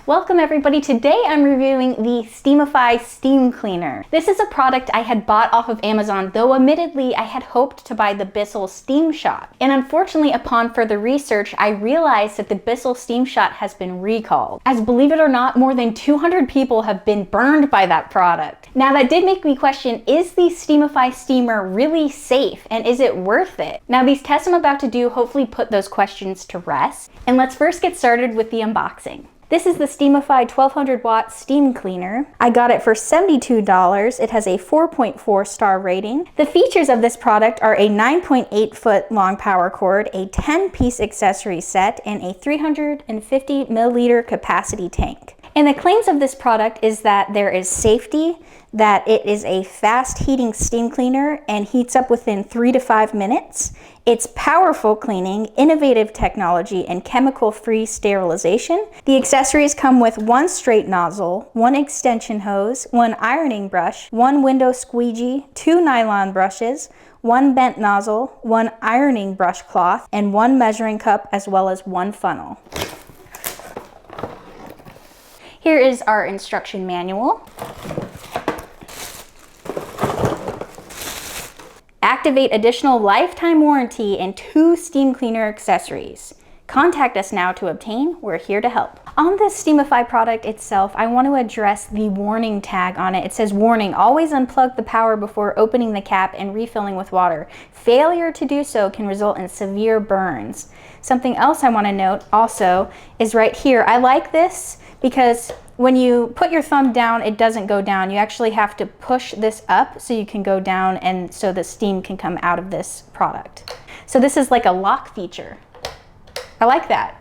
Welcome everybody. Today I'm reviewing the Steamify Steam Cleaner. This is a product I had bought off of Amazon, though admittedly I had hoped to buy the Bissell Steam Shot. And unfortunately, upon further research, I realized that the Bissell Steam Shot has been recalled. As believe it or not, more than 200 people have been burned by that product. Now that did make me question, is the Steamify steamer really safe and is it worth it? Now these tests I'm about to do hopefully put those questions to rest. And let's first get started with the unboxing. This is the Steamify 1200 watt steam cleaner. I got it for $72. It has a 4.4 star rating. The features of this product are a 9.8 foot long power cord, a 10-piece accessory set, and a 350 milliliter capacity tank. And the claims of this product is that there is safety, that it is a fast heating steam cleaner and heats up within 3 to 5 minutes. It's powerful cleaning, innovative technology, and chemical-free sterilization. The accessories come with one straight nozzle, one extension hose, one ironing brush, one window squeegee, 2 nylon brushes, one bent nozzle, one ironing brush cloth, and one measuring cup, as well as one funnel. Here is our instruction manual. Activate additional lifetime warranty and 2 steam cleaner accessories. Contact us now to obtain. We're here to help. On this Steamify product itself, I want to address the warning tag on it. It says, warning, always unplug the power before opening the cap and refilling with water. Failure to do so can result in severe burns. Something else I want to note also is right here. I like this because when you put your thumb down, it doesn't go down. You actually have to push this up so you can go down and so the steam can come out of this product. So this is like a lock feature. I like that.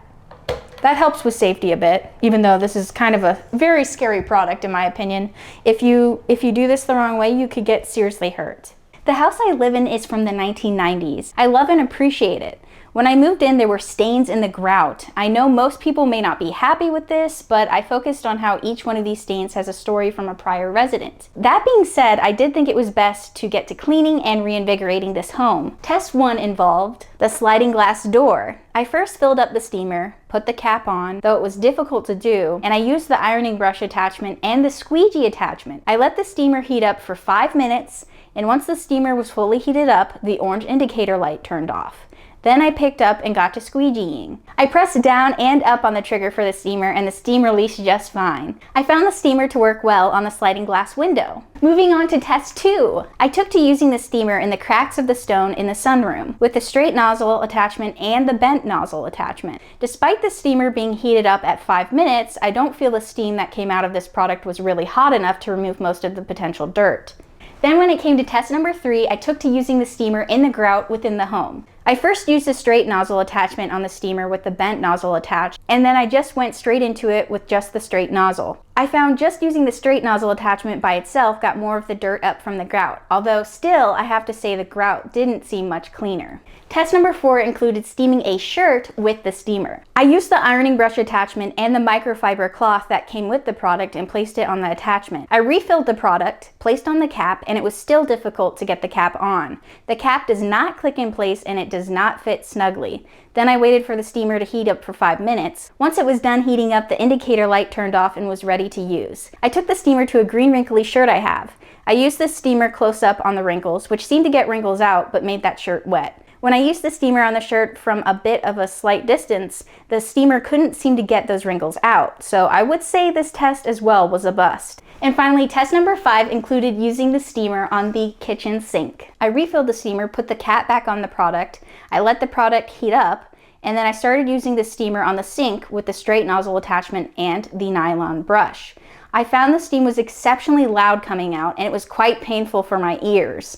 That helps with safety a bit, even though this is kind of a very scary product in my opinion. If you do this the wrong way, you could get seriously hurt. The house I live in is from the 1990s. I love and appreciate it. When I moved in, there were stains in the grout. I know most people may not be happy with this, but I focused on how each one of these stains has a story from a prior resident. That being said, I did think it was best to get to cleaning and reinvigorating this home. Test 1 involved the sliding glass door. I first filled up the steamer, put the cap on, though it was difficult to do, and I used the ironing brush attachment and the squeegee attachment. I let the steamer heat up for 5 minutes, and once the steamer was fully heated up, the orange indicator light turned off. Then I picked up and got to squeegeeing. I pressed down and up on the trigger for the steamer and the steam released just fine. I found the steamer to work well on the sliding glass window. Moving on to test 2. I took to using the steamer in the cracks of the stone in the sunroom with the straight nozzle attachment and the bent nozzle attachment. Despite the steamer being heated up at 5 minutes, I don't feel the steam that came out of this product was really hot enough to remove most of the potential dirt. Then when it came to test number 3, I took to using the steamer in the grout within the home. I first used the straight nozzle attachment on the steamer with the bent nozzle attached, and then I just went straight into it with just the straight nozzle. I found just using the straight nozzle attachment by itself got more of the dirt up from the grout, although still I have to say the grout didn't seem much cleaner. Test number 4 included steaming a shirt with the steamer. I used the ironing brush attachment and the microfiber cloth that came with the product and placed it on the attachment. I refilled the product, placed on the cap, and it was still difficult to get the cap on. The cap does not click in place and it does not fit snugly. Then I waited for the steamer to heat up for 5 minutes. Once it was done heating up, the indicator light turned off and was ready to use. I took the steamer to a green wrinkly shirt I have. I used the steamer close up on the wrinkles, which seemed to get wrinkles out but made that shirt wet. When I used the steamer on the shirt from a bit of a slight distance, the steamer couldn't seem to get those wrinkles out, so I would say this test as well was a bust. And finally, test number 5 included using the steamer on the kitchen sink. I refilled the steamer, put the cap back on the product, I let the product heat up, and then I started using the steamer on the sink with the straight nozzle attachment and the nylon brush. I found the steam was exceptionally loud coming out, and it was quite painful for my ears.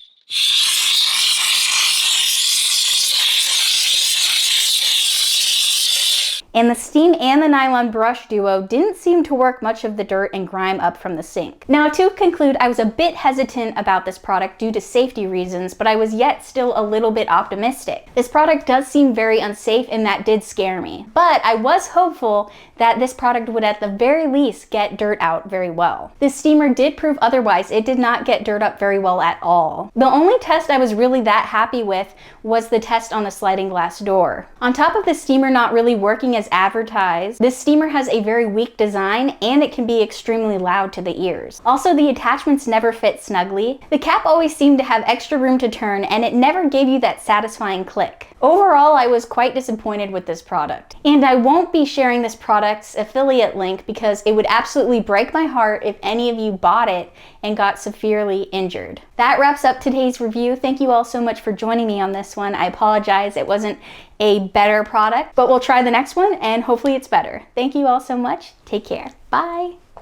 And the steam and the nylon brush duo didn't seem to work much of the dirt and grime up from the sink. Now to conclude, I was a bit hesitant about this product due to safety reasons, but I was yet still a little bit optimistic. This product does seem very unsafe and that did scare me. But I was hopeful that this product would at the very least get dirt out very well. This steamer did prove otherwise. It did not get dirt up very well at all. The only test I was really that happy with was the test on the sliding glass door. On top of the steamer not really working as advertised. This steamer has a very weak design and it can be extremely loud to the ears. Also, the attachments never fit snugly. The cap always seemed to have extra room to turn and it never gave you that satisfying click. Overall, I was quite disappointed with this product. And I won't be sharing this product's affiliate link because it would absolutely break my heart if any of you bought it and got severely injured. That wraps up today's review. Thank you all so much for joining me on this one. I apologize it wasn't a better product, but we'll try the next one and hopefully it's better. Thank you all so much. Take care. Bye.